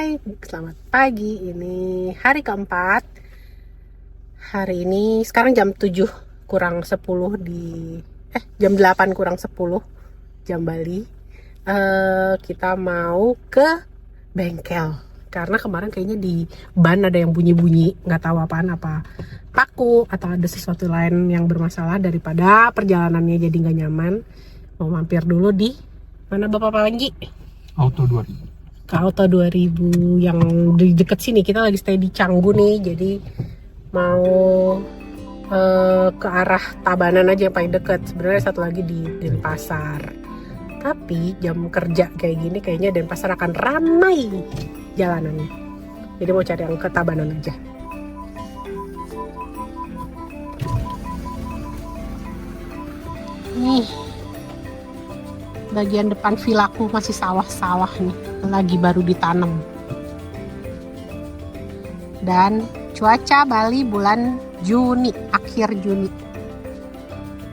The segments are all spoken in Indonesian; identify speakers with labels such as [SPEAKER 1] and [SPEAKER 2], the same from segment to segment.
[SPEAKER 1] Hai, selamat pagi. Ini hari keempat. Hari ini sekarang jam 7 kurang 10 jam 8 kurang 10 jam Bali. Kita mau ke bengkel karena kemarin kayaknya di ban ada yang bunyi-bunyi, nggak tahu apaan, apa paku atau ada sesuatu lain yang bermasalah. Daripada perjalanannya jadi nggak nyaman, mau mampir dulu di mana Bapak Panji?
[SPEAKER 2] Auto 2000.
[SPEAKER 1] Ke Auto 2000 yang di deket sini. Kita lagi stay di Canggu nih, jadi mau ke arah Tabanan aja yang paling deket. Sebenarnya satu lagi di Denpasar, tapi jam kerja kayak gini kayaknya Denpasar akan ramai jalanannya, jadi mau cari yang ke Tabanan aja. Nih bagian depan villaku masih sawah-sawah nih, lagi baru ditanam. Dan cuaca Bali bulan Juni, akhir Juni,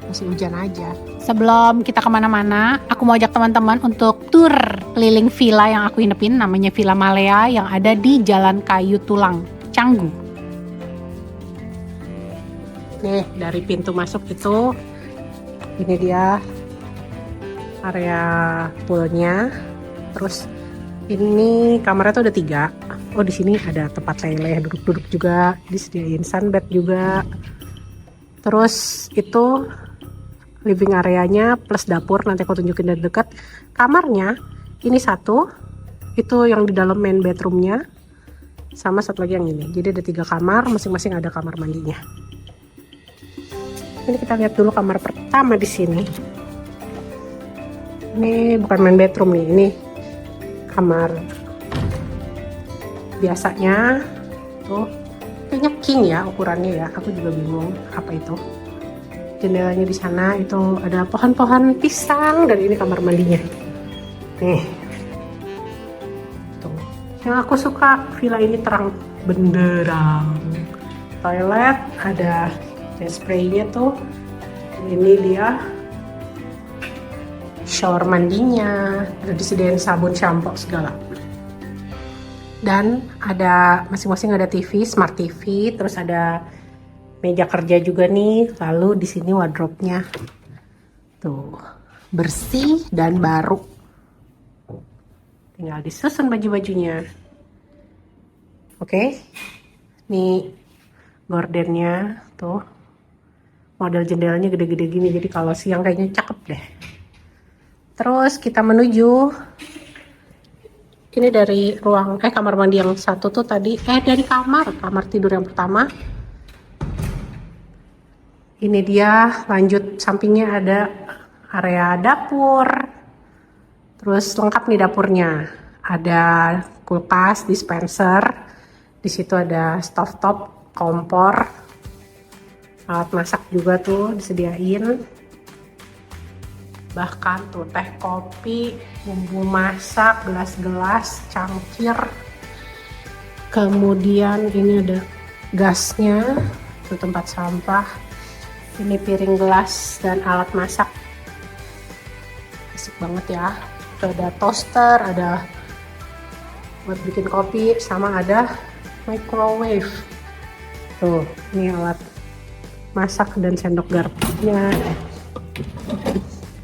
[SPEAKER 1] masih hujan aja. Sebelum kita kemana-mana, aku mau ajak teman-teman untuk tur keliling villa yang aku inepin, namanya Villa Malea yang ada di Jalan Kayu Tulang, Canggu. Nih dari pintu masuk itu, ini dia area poolnya. Terus ini kamarnya tuh ada 3. Oh, di sini ada tempat leleh, duduk-duduk juga, disediain sunbed juga. Terus itu living areanya plus dapur, nanti aku tunjukin dari dekat. Kamarnya ini satu, itu yang di dalam main bedroomnya, sama satu lagi yang ini. Jadi ada 3 kamar, masing-masing ada kamar mandinya. Ini kita lihat dulu kamar pertama di sini. Ini bukan main bedroom nih, ini kamar biasanya tuh, kayaknya king ya ukurannya ya, aku juga bingung apa itu. Jendelanya di sana itu ada pohon-pohon pisang, dan ini kamar mandinya nih tuh. Yang aku suka, villa ini terang benderang. Toilet ada spraynya tuh, ini dia shower mandinya, ada disediain sabun, shampoo segala. Dan ada masing-masing ada TV, smart TV, terus ada meja kerja juga nih. Lalu di sini wardrobe-nya tuh bersih dan baru, tinggal disusun baju-bajunya. Oke, nih gordennya tuh, model jendelanya gede-gede gini, jadi kalau siang kayaknya cakep deh. Terus kita menuju, ini dari ruang kamar mandi yang satu tuh tadi, dari kamar tidur yang pertama. Ini dia, lanjut sampingnya ada area dapur. Terus lengkap nih dapurnya, ada kulkas, dispenser, di situ ada stovetop, kompor, alat masak juga tuh disediain. Bahkan tuh teh kopi, bumbu masak, gelas-gelas, cangkir. Kemudian ini ada gasnya, itu tempat sampah. Ini piring gelas dan alat masak, asik banget ya. Itu ada toaster, ada buat bikin kopi, sama ada microwave. Tuh, ini alat masak dan sendok garpunya.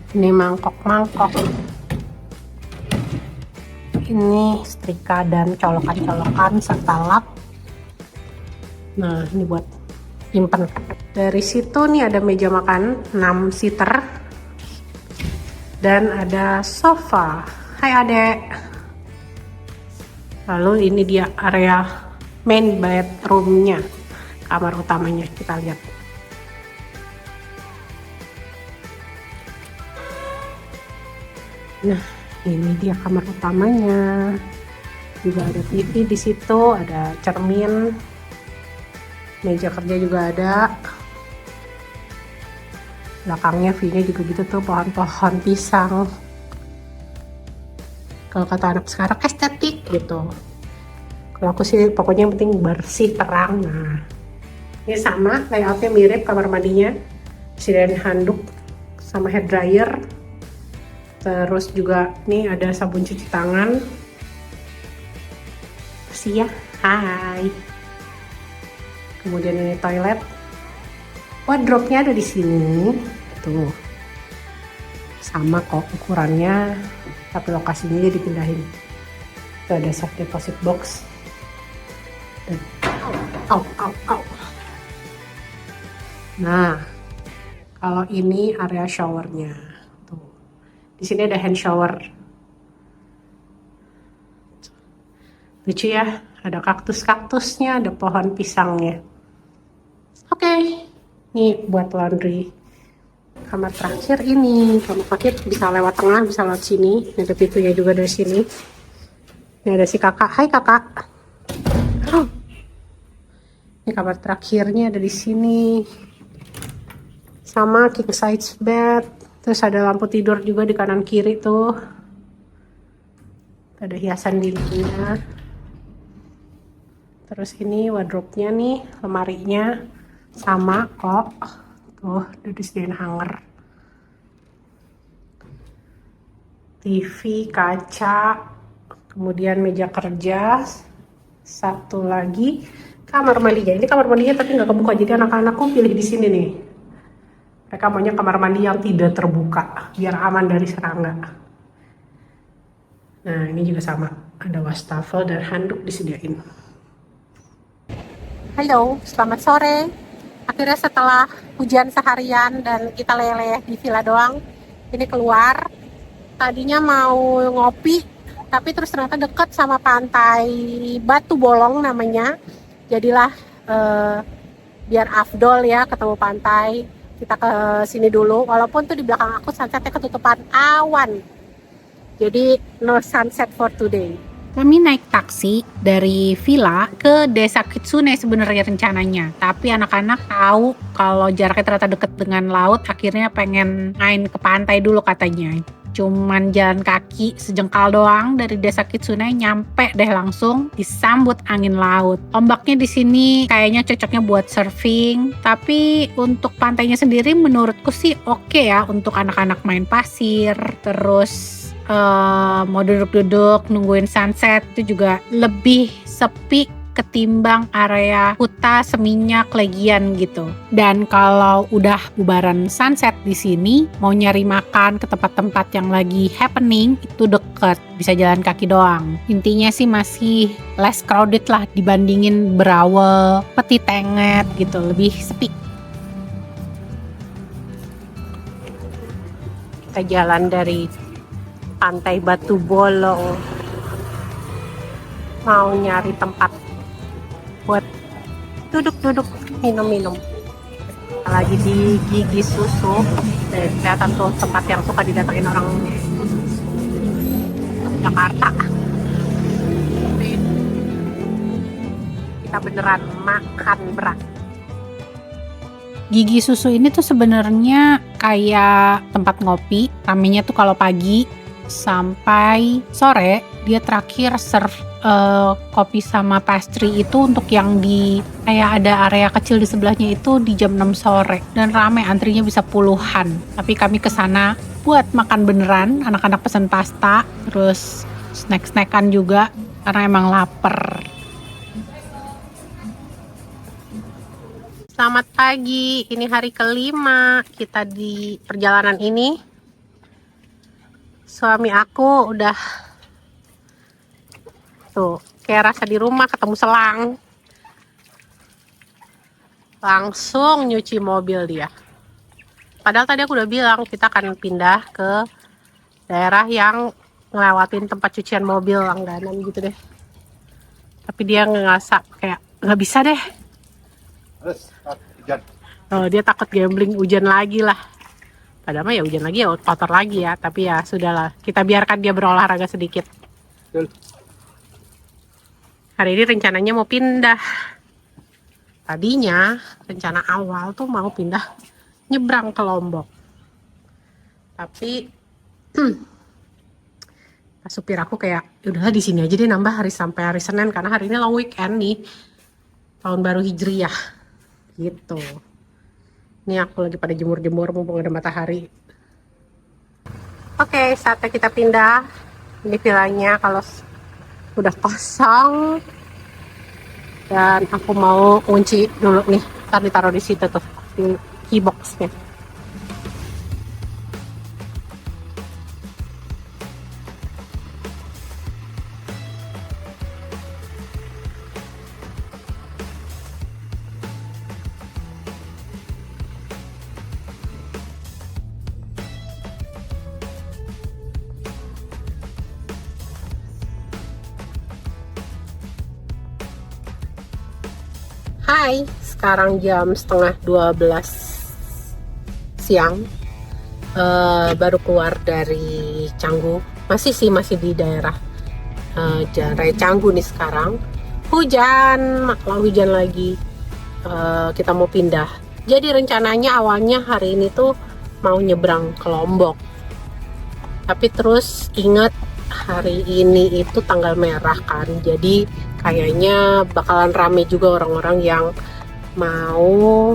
[SPEAKER 1] Ini mangkok-mangkok, ini setrika dan colokan-colokan serta lap. Nah, ini buat simpen. Dari situ nih ada meja makan 6 seater dan ada sofa. Hai adek. Lalu ini dia area main bedroomnya, kamar utamanya, kita lihat. Nah, ini dia kamar utamanya. Juga ada TV di situ, ada cermin, meja kerja juga ada. Belakangnya view-nya juga gitu tuh, pohon-pohon pisang. Kalau kata anak sekarang estetik gitu. Kalau aku sih pokoknya yang penting bersih, terang. Nah, ini sama layoutnya, mirip kamar mandinya. Disediain handuk sama hair dryer. Terus juga nih ada sabun cuci tangan. bersih-bersih ya. Hai. Kemudian ini toilet. Wardrobe-nya ada di sini. Tuh. Sama kok ukurannya, tapi lokasinya dia dipindahin. Itu ada safe deposit box. Dan au. Nah, kalau ini area showernya. Tuh. Di sini ada hand shower. Lucu ya, ada kaktus-kaktusnya, ada pohon pisangnya. Oke, ini buat laundry. Kamar terakhir ini, kamar terakhir bisa lewat tengah, bisa lewat sini. Ada pintunya juga dari sini. Ini ada si kakak. Hai kakak. Ini kamar terakhirnya ada di sini. Sama king size bed. Terus ada lampu tidur juga di kanan kiri tuh. Ada hiasan dindingnya. Terus ini wardrobe-nya nih, lemarinya sama kok. Tuh, udah disediain hanger. TV, kaca, kemudian meja kerja. Satu lagi kamar mandinya. Ini kamar mandinya tapi nggak kebuka, jadi anak-anakku pilih di sini nih. Mereka maunya kamar mandi yang tidak terbuka, biar aman dari serangga. Nah, ini juga sama. Ada wastafel dan handuk disediain. Halo, selamat sore. Akhirnya setelah hujan seharian dan kita leleh di villa doang, ini keluar. Tadinya mau ngopi, tapi terus ternyata deket sama pantai Batu Bolong namanya. Jadilah biar afdol ya ketemu pantai, kita ke sini dulu. Walaupun tuh di belakang aku sunsetnya ketutupan awan. Jadi no sunset for today. Kami naik taksi dari villa ke desa Kitsune sebenarnya rencananya. Tapi anak-anak tahu kalau jaraknya ternyata deket dengan laut, akhirnya pengen main ke pantai dulu katanya. Cuman jalan kaki sejengkal doang dari desa Kitsune, nyampe deh langsung disambut angin laut. Ombaknya di sini kayaknya cocoknya buat surfing, tapi untuk pantainya sendiri menurutku sih oke ya untuk anak-anak main pasir. Terus mau duduk-duduk nungguin sunset itu juga lebih sepi ketimbang area Kuta, Seminyak, Legian gitu. Dan kalau udah bubaran sunset di sini, mau nyari makan ke tempat-tempat yang lagi happening itu deket, bisa jalan kaki doang. Intinya sih masih less crowded lah dibandingin Brawe, Peti Tenget gitu, lebih sepi. Kita jalan dari pantai Batu Bolong, mau nyari tempat buat duduk-duduk minum-minum. Lagi di Gigi Susu, dan kelihatan tuh tempat yang suka didatengin orang Jakarta. Kita beneran makan berat. Gigi Susu ini tuh sebenarnya kayak tempat ngopi. Ramenya tuh kalau pagi sampai sore. Dia terakhir serve kopi sama pastry itu untuk yang di kayak ada area kecil di sebelahnya itu di jam 6 sore. Dan rame, antrinya bisa puluhan. Tapi kami kesana buat makan beneran. Anak-anak pesan pasta, terus snack-snackan juga karena emang lapar. Selamat pagi, ini hari kelima kita di perjalanan ini. Suami aku udah tuh kayak rasa di rumah, ketemu selang. Langsung nyuci mobil dia. Padahal tadi aku udah bilang kita akan pindah ke daerah yang ngelewatin tempat cucian mobil langganan gitu deh. Tapi dia ngerasa kayak nggak bisa deh. Dia takut gambling, hujan lagi lah. Padahal mah ya hujan lagi ya kotor lagi ya. Tapi ya sudahlah, kita biarkan dia berolahraga sedikit. Hari ini rencananya mau pindah. Tadinya rencana awal tuh mau pindah nyebrang ke Lombok. Tapi supir aku kayak udahlah di sini aja deh, nambah hari sampai hari Senin karena hari ini long weekend nih. Tahun baru Hijriah gitu. Ini aku lagi pada jemur-jemur mumpung ada matahari. Oke, saatnya kita pindah. Ini villanya kalau udah kosong, Dan aku mau kunci dulu nih, ntar ditaruh di situ tuh, di keyboxnya. Hai, sekarang jam setengah 12 siang. Baru keluar dari Canggu. Masih di daerah Raya Canggu nih sekarang. Hujan, malah hujan lagi. Kita mau pindah. Jadi rencananya awalnya hari ini tuh mau nyebrang ke Lombok. Tapi terus ingat hari ini itu tanggal merah kan. Jadi kayaknya bakalan rame juga orang-orang yang mau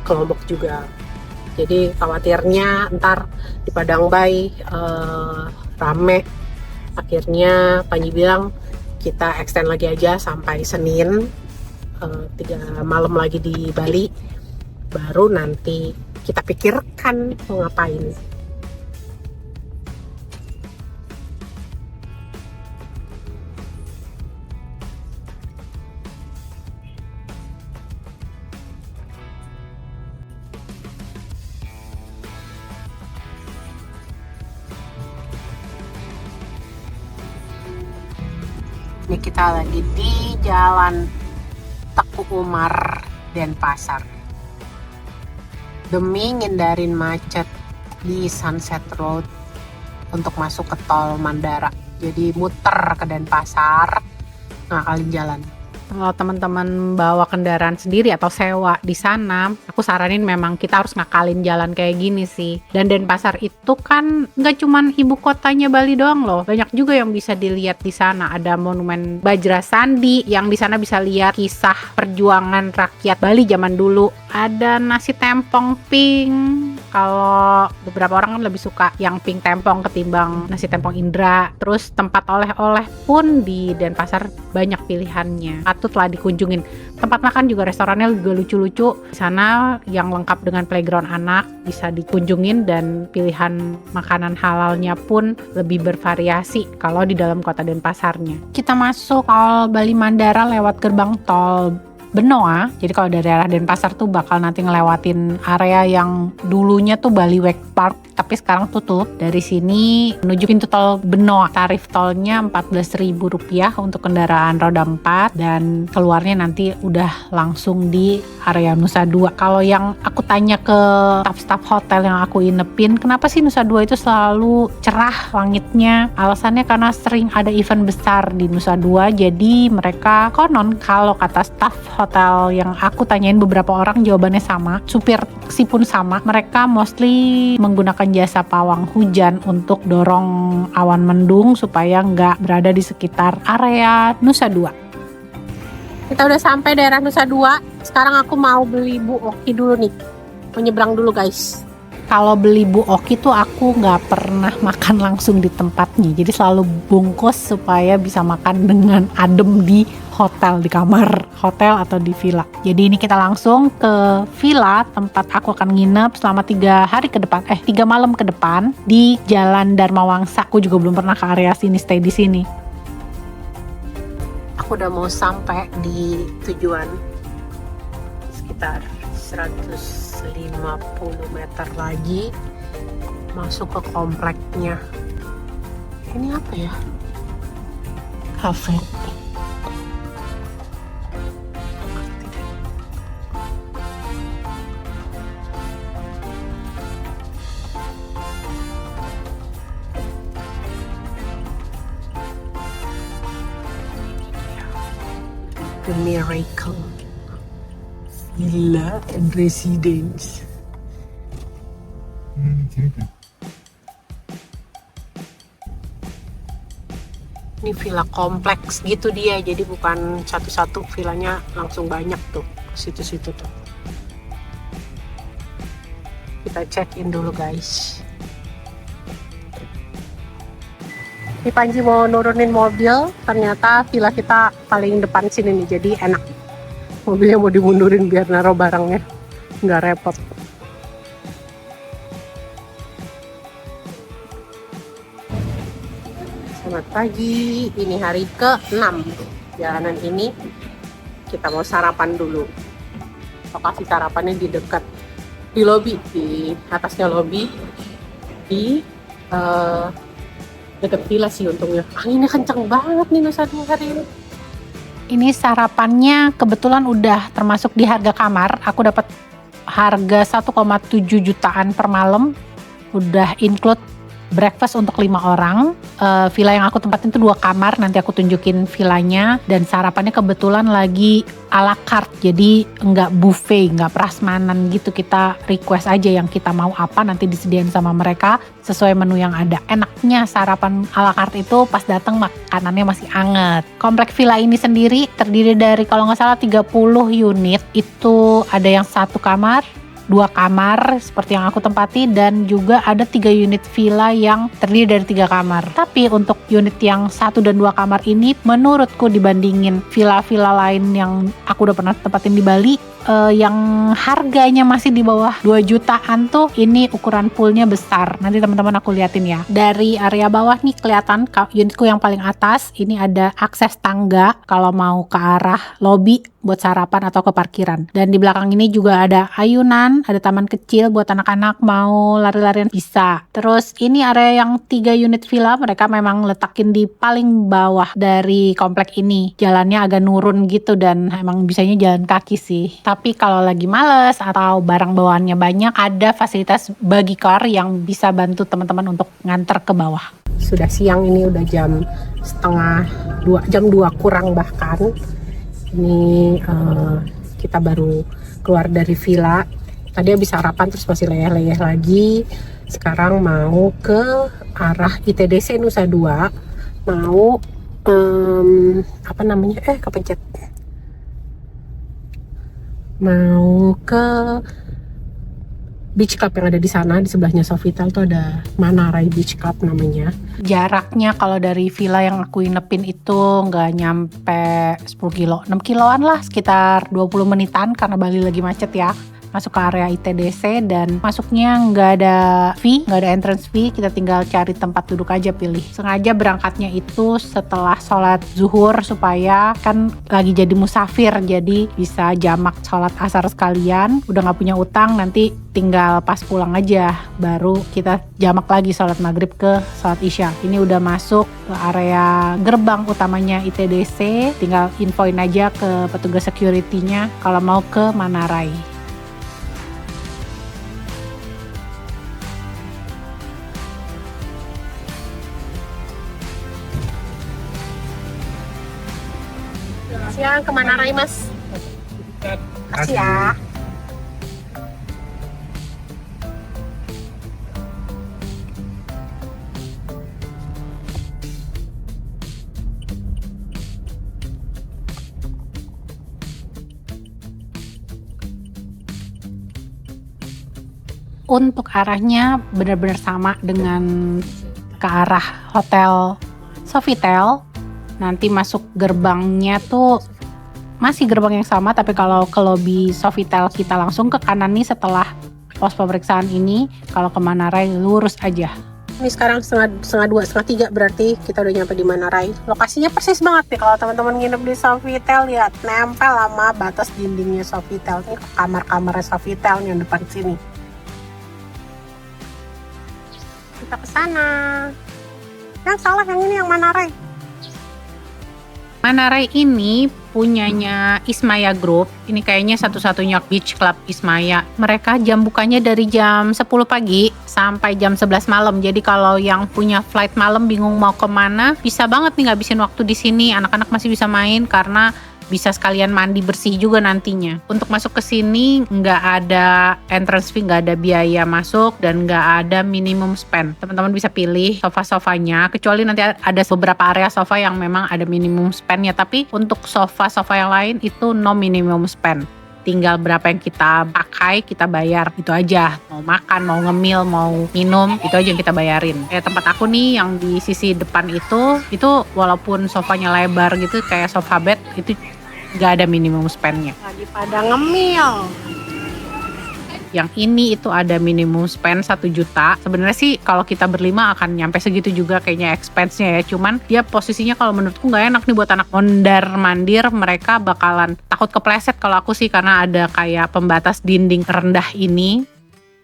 [SPEAKER 1] ke Lombok juga. Jadi khawatirnya ntar di Padang Bay rame. Akhirnya Panji bilang kita extend lagi aja sampai Senin, 3 malam lagi di Bali. Baru nanti kita pikirkan mau ngapain. Ini kita lagi di Jalan Teku Umar, Denpasar. Demi ngindarin macet di Sunset Road untuk masuk ke tol Mandara. Jadi muter ke Denpasar, ngakalin jalan. Kalau teman-teman bawa kendaraan sendiri atau sewa di sana, aku saranin memang kita harus ngakalin jalan kayak gini sih. Dan Denpasar itu kan nggak cuman ibu kotanya Bali doang loh, banyak juga yang bisa dilihat di sana. Ada monumen Bajra Sandi yang di sana bisa lihat kisah perjuangan rakyat Bali zaman dulu. Ada nasi tempong pink. Kalau beberapa orang kan lebih suka yang pink tempong ketimbang nasi tempong Indra. Terus tempat oleh-oleh pun di Denpasar banyak pilihannya. Patutlah dikunjungin. Tempat makan juga, restorannya juga lucu-lucu. Di sana yang lengkap dengan playground anak bisa dikunjungin, dan pilihan makanan halalnya pun lebih bervariasi kalau di dalam kota Denpasarnya. Kita masuk tol Bali Mandara lewat gerbang tol Benoa. Jadi kalau dari arah Denpasar tuh bakal nanti ngelewatin area yang dulunya tuh Bali Wake Park, tapi sekarang tutup. Dari sini menuju pintu tol Benoa. Tarif tolnya Rp14.000 untuk kendaraan roda 4, dan keluarnya nanti udah langsung di area Nusa Dua. Kalau yang aku tanya ke staf-staf hotel yang aku inepin, kenapa sih Nusa Dua itu selalu cerah langitnya? Alasannya karena sering ada event besar di Nusa Dua. Jadi mereka konon, kalau kata staf hotel yang aku tanyain beberapa orang, jawabannya sama. Supir taksi pun sama. Mereka mostly menggunakan jasa pawang hujan untuk dorong awan mendung supaya nggak berada di sekitar area Nusa Dua. Kita udah sampai daerah Nusa Dua. Sekarang aku mau beli Bu Oki dulu nih. Menyeberang dulu guys. Kalau beli Bu Oki tuh aku nggak pernah makan langsung di tempatnya. Jadi selalu bungkus supaya bisa makan dengan adem di hotel, di kamar hotel atau di villa. Jadi ini kita langsung ke villa tempat aku akan nginep selama 3 hari ke depan, 3 malam ke depan di Jalan Dharma Wangsa. Aku juga belum pernah ke area sini, stay di sini. Aku udah mau sampai di tujuan, sekitar 150 meter lagi masuk ke kompleknya. Ini apa ya? Cafe. The Miracle Villa and Residence. Ini villa kompleks gitu dia, jadi bukan satu-satu, villanya langsung banyak tuh, situ-situ tuh. Kita check in dulu guys. Di Panji mau nurunin mobil, ternyata villa kita paling depan sini nih, jadi enak. Mobilnya mau dimundurin biar naruh barangnya, nggak repot. Selamat pagi, ini hari ke-6 jalanan ini. Kita mau sarapan dulu. Lokasi sarapannya di dekat, di lobi, di atasnya lobi, di dekat villa sih untungnya. Anginnya kenceng banget nih Nusa Dua hari ini. Ini sarapannya kebetulan udah termasuk di harga kamar. Aku dapat harga 1,7 jutaan per malam. Udah include breakfast untuk 5 orang. Villa yang aku tempatin itu 2 kamar. Nanti aku tunjukin villanya. Dan sarapannya kebetulan lagi ala carte. Jadi nggak buffet, nggak prasmanan gitu. Kita request aja yang kita mau apa, nanti disediain sama mereka sesuai menu yang ada. Enaknya sarapan ala carte itu pas datang makanannya masih anget. Komplek villa ini sendiri terdiri dari kalau nggak salah 30 unit. Itu ada yang 1 kamar, 2 kamar seperti yang aku tempati, dan juga ada 3 unit villa yang terdiri dari 3 kamar. Tapi untuk unit yang 1 dan 2 kamar ini menurutku dibandingin villa-villa lain yang aku udah pernah tempatin di Bali, yang harganya masih di bawah 2 jutaan tuh, ini ukuran poolnya besar. Nanti teman-teman aku liatin ya. Dari area bawah nih kelihatan unitku yang paling atas, ini ada akses tangga kalau mau ke arah lobby buat sarapan atau ke parkiran. Dan di belakang ini juga ada ayunan, ada taman kecil buat anak-anak mau lari-larian bisa. Terus ini area yang 3 unit villa, mereka memang letakin di paling bawah dari komplek ini. Jalannya agak nurun gitu dan emang bisanya jalan kaki sih. Tapi kalau lagi males atau barang bawaannya banyak, ada fasilitas bagi car yang bisa bantu teman-teman untuk nganter ke bawah. Sudah siang ini, udah jam setengah 2, jam 2 kurang bahkan. Ini kita baru keluar dari villa. Tadi habis sarapan terus masih leyeh-leyeh lagi. Sekarang mau ke arah ITDC Nusa Dua. Mau kepencet. Mau ke Beach Club yang ada di sana. Di sebelahnya Sofitel tuh ada Manarai Beach Club namanya. Jaraknya kalau dari villa yang aku inepin itu nggak nyampe 10 kilo, 6 kiloan lah, sekitar 20 menitan karena Bali lagi macet ya. Masuk ke area ITDC dan masuknya nggak ada fee, nggak ada entrance fee, kita tinggal cari tempat duduk aja pilih. Sengaja berangkatnya itu setelah sholat zuhur supaya kan lagi jadi musafir, jadi bisa jamak sholat asar sekalian. Udah nggak punya utang, nanti tinggal pas pulang aja baru kita jamak lagi sholat maghrib ke sholat isya. Ini udah masuk ke area gerbang utamanya ITDC, tinggal infoin aja ke petugas security-nya kalau mau ke Manarai. Siang, kemana Rai Mas? Kasih ya. Untuk arahnya benar-benar sama dengan ke arah Hotel Sofitel. Nanti masuk gerbangnya tuh masih gerbang yang sama, tapi kalau ke lobby Sofitel kita langsung ke kanan nih setelah pos pemeriksaan ini. Kalau ke Manarai lurus aja. Ini sekarang setengah 2, setengah 3, berarti kita udah nyampe di Manarai. Lokasinya persis banget nih kalau teman-teman nginep di Sofitel, lihat nempel sama batas dindingnya Sofitel. Ini kamar-kamarnya Sofitel yang depan sini. Kita ke sana. Yang salah yang ini, yang Manarai. Manarai ini punyanya Ismaya Group. Ini kayaknya satu-satunya beach club Ismaya. Mereka jam bukanya dari jam 10 pagi sampai jam 11 malam. Jadi kalau yang punya flight malam bingung mau kemana, bisa banget nih ngabisin waktu di sini. Anak-anak masih bisa main karena bisa sekalian mandi bersih juga nantinya. Untuk masuk ke sini nggak ada entrance fee, nggak ada biaya masuk, dan nggak ada minimum spend. Teman-teman bisa pilih sofa-sofanya, kecuali nanti ada beberapa area sofa yang memang ada minimum spendnya. Tapi untuk sofa-sofa yang lain itu no minimum spend. Tinggal berapa yang kita pakai pakai kita bayar, itu aja. Mau makan, mau ngemil, mau minum, itu aja yang kita bayarin. Kayak tempat aku nih yang di sisi depan itu walaupun sofanya lebar gitu kayak sofa bed, itu gak ada minimum spendnya. Lagi pada ngemil. Yang ini itu ada minimum spend 1 juta. Sebenarnya sih kalau kita berlima akan nyampe segitu juga kayaknya expense-nya ya. Cuman dia posisinya kalau menurutku nggak enak nih buat anak mondar-mandir. Mereka bakalan takut kepleset kalau aku sih, karena ada kayak pembatas dinding rendah ini.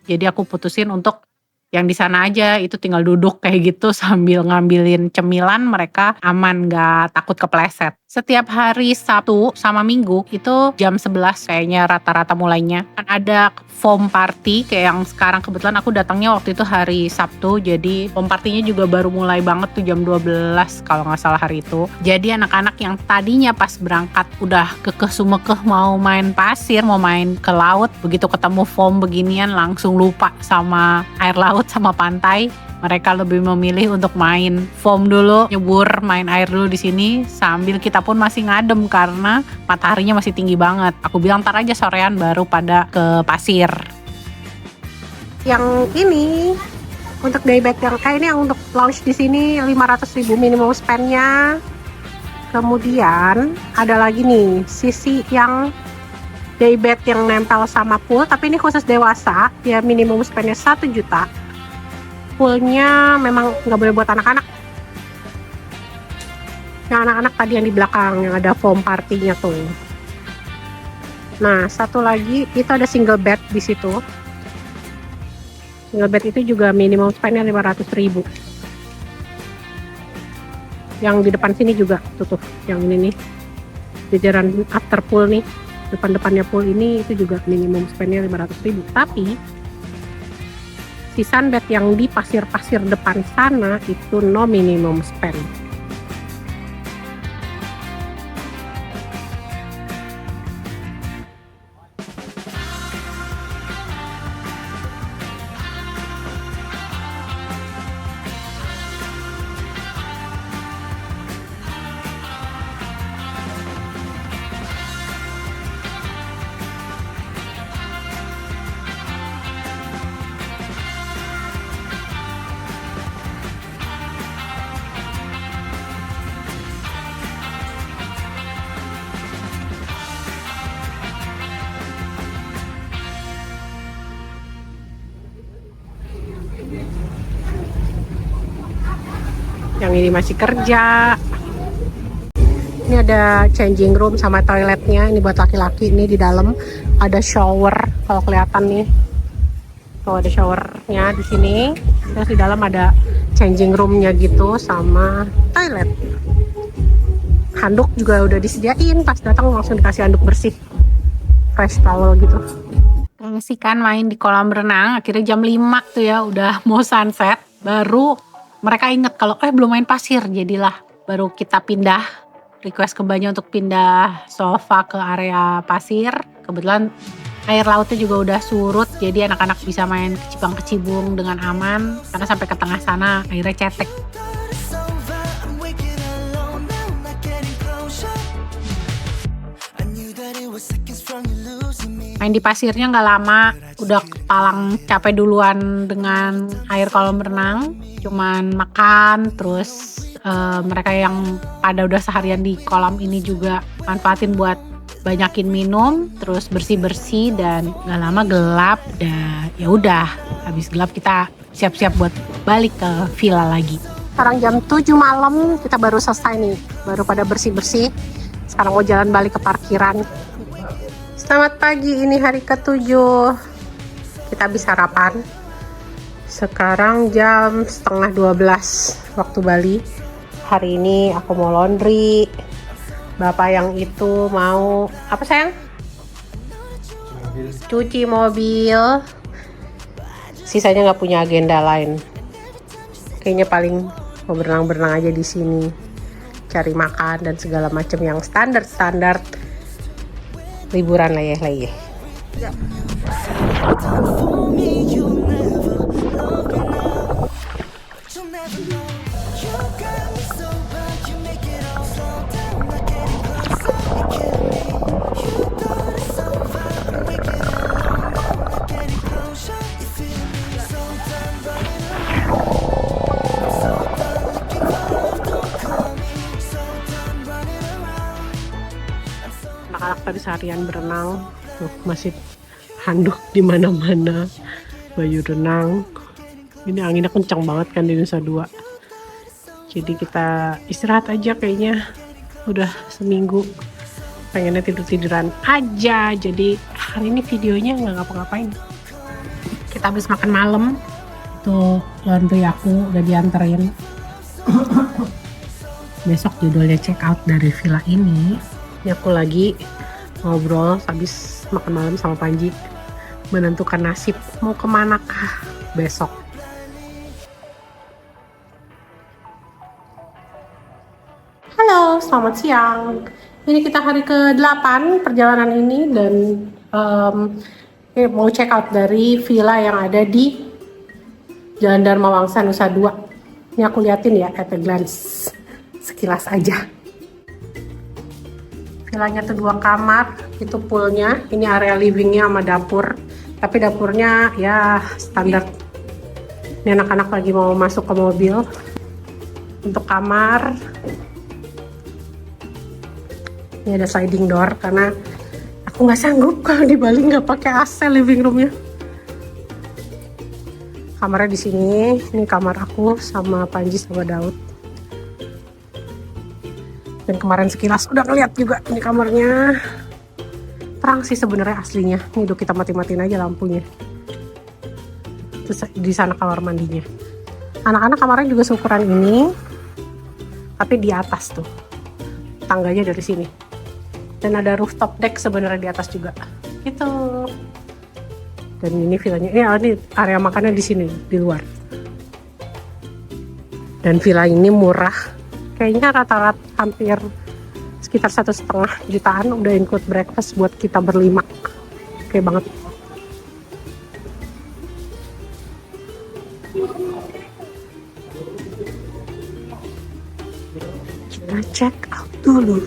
[SPEAKER 1] Jadi aku putusin untuk yang di sana aja, itu tinggal duduk kayak gitu sambil ngambilin cemilan, mereka aman, gak takut kepleset. Setiap hari Sabtu sama Minggu itu jam 11 kayaknya rata-rata mulainya. Kan ada foam party kayak yang sekarang, kebetulan aku datangnya waktu itu hari Sabtu, jadi foam partinya juga baru mulai banget tuh jam 12 kalau gak salah hari itu. Jadi anak-anak yang tadinya pas berangkat udah kekeh sumekeh mau main pasir, mau main ke laut, begitu ketemu foam beginian langsung lupa sama air laut sama pantai. Mereka lebih memilih untuk main foam dulu, nyebur, main air dulu di sini, sambil kita pun masih ngadem karena mataharinya masih tinggi banget. Aku bilang ntar aja sorean baru pada ke pasir. Yang ini untuk daybed yang kayak ini, yang untuk lounge di sini 500.000 minimum spendnya. Kemudian ada lagi nih sisi yang daybed yang nempel sama pool, tapi ini khusus dewasa, ya minimum spendnya 1 juta. Poolnya memang nggak boleh buat anak-anak. Yang anak-anak tadi yang di belakang yang ada foam partinya tuh. Nah, satu lagi itu ada single bed di situ. Single bed itu juga minimum spendnya 500.000. Yang di depan sini juga tuh yang ini nih, jajaran after pool nih, depan-depannya pool ini itu juga minimum spendnya 500.000. Tapi si sunbed yang di pasir-pasir depan sana itu no minimum spend. Yang ini masih kerja. Ini ada changing room sama toiletnya. Ini buat laki-laki. Ini di dalam ada shower. Kalau kelihatan nih, tuh ada showernya di sini. Terus di dalam ada changing roomnya gitu sama toilet. Handuk juga udah disediain. Pas datang langsung dikasih handuk bersih, fresh towel gitu. Sih kan main di kolam renang. Akhirnya jam 5 tuh ya udah mau sunset. Baru mereka inget kalau belum main pasir, jadilah baru kita pindah, request ke Mbaknya untuk pindah sofa ke area pasir. Kebetulan air lautnya juga udah surut, jadi anak-anak bisa main kecibang-kecibung dengan aman, karena sampai ke tengah sana airnya cetek. Main di pasirnya nggak lama, udah kepalang capek duluan dengan air kolam renang. Cuman makan, terus mereka yang pada udah seharian di kolam ini juga manfaatin buat banyakin minum, terus bersih-bersih, dan nggak lama gelap. Dan ya udah, habis gelap kita siap-siap buat balik ke villa lagi. Sekarang jam 7 malam kita baru selesai nih, baru pada bersih-bersih. Sekarang mau jalan balik ke parkiran. Selamat pagi, ini hari ke-7. Kita habis sarapan. Sekarang jam 11:30 waktu Bali. Hari ini aku mau laundry. Bapak yang itu mau apa sayang? Cuci mobil. Sisanya nggak punya agenda lain. Kayaknya paling mau berenang-berenang aja di sini. Cari makan dan segala macam yang standar-standar liburan leyeh-leyeh. Ya. Anak-anak tadi seharian berenang. Tuh, masih handuk di mana-mana. Baju renang. Ini anginnya kencang banget kan di Nusa Dua. Jadi kita istirahat aja kayaknya. Udah seminggu pengennya tidur-tiduran aja. Jadi hari ini videonya nggak ngapa-ngapain. Kita habis makan malam. Tuh laundry aku udah dianterin. Besok judulnya check out dari villa ini. Ini aku lagi ngobrol habis makan malam sama Panji, menentukan nasib mau kemanakah besok. Halo, selamat siang. Ini kita hari ke-8 perjalanan ini dan mau check out dari villa yang ada di Jalan Dharma Wangsa Nusa Dua. Ini aku liatin ya at a glance, sekilas aja. Villanya tuh 2 kamar, itu poolnya, ini area livingnya sama dapur. Tapi dapurnya ya standar. Ini anak-anak lagi mau masuk ke mobil. Untuk kamar, ini ada sliding door karena aku nggak sanggup kalau di Bali nggak pakai AC living roomnya. Kamarnya di sini, ini kamar aku sama Panji sama Daud. Dan kemarin sekilas udah ngeliat juga ini kamarnya. Terang sih sebenarnya aslinya. Ini udah kita mati-matiin aja lampunya. Terus di sana kamar mandinya. Anak-anak kamarnya juga seukuran ini, tapi di atas tuh. Tangganya dari sini. Dan ada rooftop deck sebenarnya di atas juga. Gitu. Dan ini villanya, ini area makannya di sini, di luar. Dan villa ini murah. Kayaknya rata-rata hampir sekitar 1,5 jutaan udah include breakfast buat kita berlima. Oke banget. Kita check out dulu.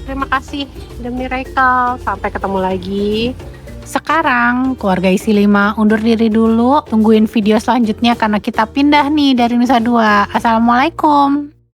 [SPEAKER 1] Terima kasih demi Rachel. Sampai ketemu lagi.
[SPEAKER 2] Sekarang keluarga isi 5 undur diri dulu. Tungguin video selanjutnya karena kita pindah nih dari Nusa Dua. Assalamualaikum.